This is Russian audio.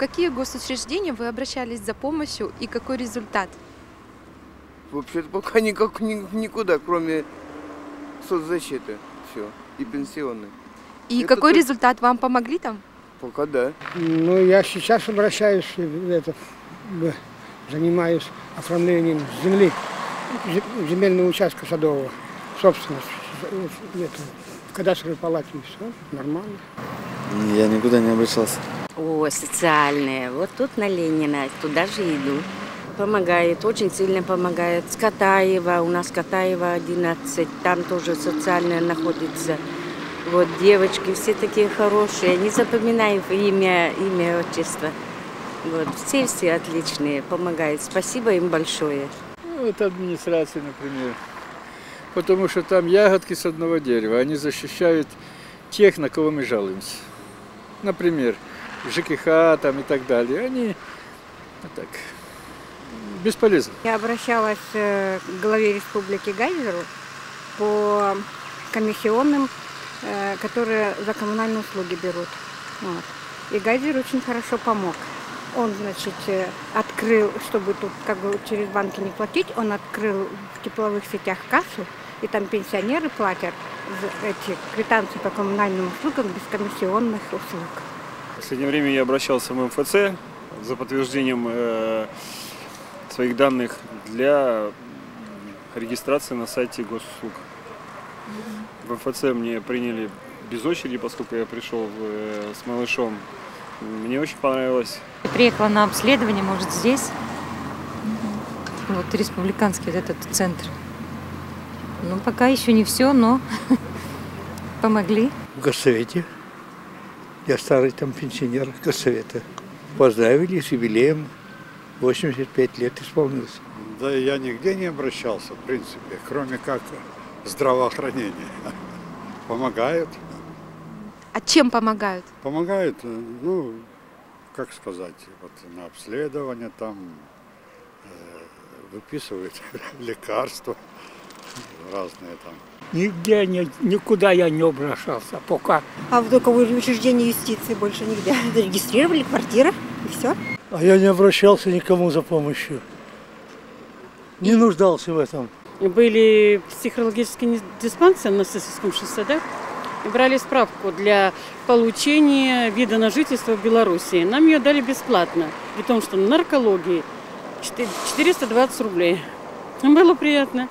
какие госучреждения вы обращались за помощью и какой результат? Вообще-то пока никуда, кроме соцзащиты. Все. И пенсионной. И Это какой только- результат? Вам помогли там? Пока да. Ну, я сейчас обращаюсь, занимаюсь оформлением земли, земельного участка садового, собственность, в кадастровой палате, и все, нормально. Я никуда не обращался. О, социальные. Вот тут на Ленина, туда же иду. Помогает, очень сильно помогает. С Катаева, у нас Катаева 11, там тоже социальная находится. Вот девочки, все такие хорошие, не запоминаю имя, отчество. Вот, все отличные, помогают. Спасибо им большое. Вот администрации, например. Потому что там ягодки с одного дерева, они защищают тех, на кого мы жалуемся. Например, ЖКХ там и так далее. Они так, бесполезны. Я обращалась к главе республики Гайзеру по комиссионным, которые за коммунальные услуги берут. Вот. И Гайзер очень хорошо помог. Он, значит, открыл, чтобы тут как бы через банки не платить, он открыл в тепловых сетях кассу, и там пенсионеры платят эти квитанции по коммунальным услугам без комиссионных услуг. В последнее время я обращался в МФЦ за подтверждением своих данных для регистрации на сайте госуслуг. В МФЦ мне приняли без очереди, поскольку я пришел с малышом. Мне очень понравилось. Приехала на обследование, может, здесь. Вот республиканский вот этот центр. Ну, пока еще не все, но помогли. В Госсовете. Я старый там пенсионер Госсовета. Поздравили с юбилеем. 85 лет исполнилось. Да я нигде не обращался, в принципе, кроме как здравоохранения. Помогают. А чем помогают? Помогают, ну, как сказать, вот на обследование там выписывают лекарства разные там. Нигде, никуда я не обращался пока. А в доковое учреждение юстиции больше нигде. Зарегистрировали квартира и все. А я не обращался никому за помощью. Не нуждался в этом. Были психологические диспансеры на Сосиском шоссе, да? И брали справку для получения вида на жительство в Беларуси. Нам ее дали бесплатно, при том, что на наркологии 420 рублей. Было приятно.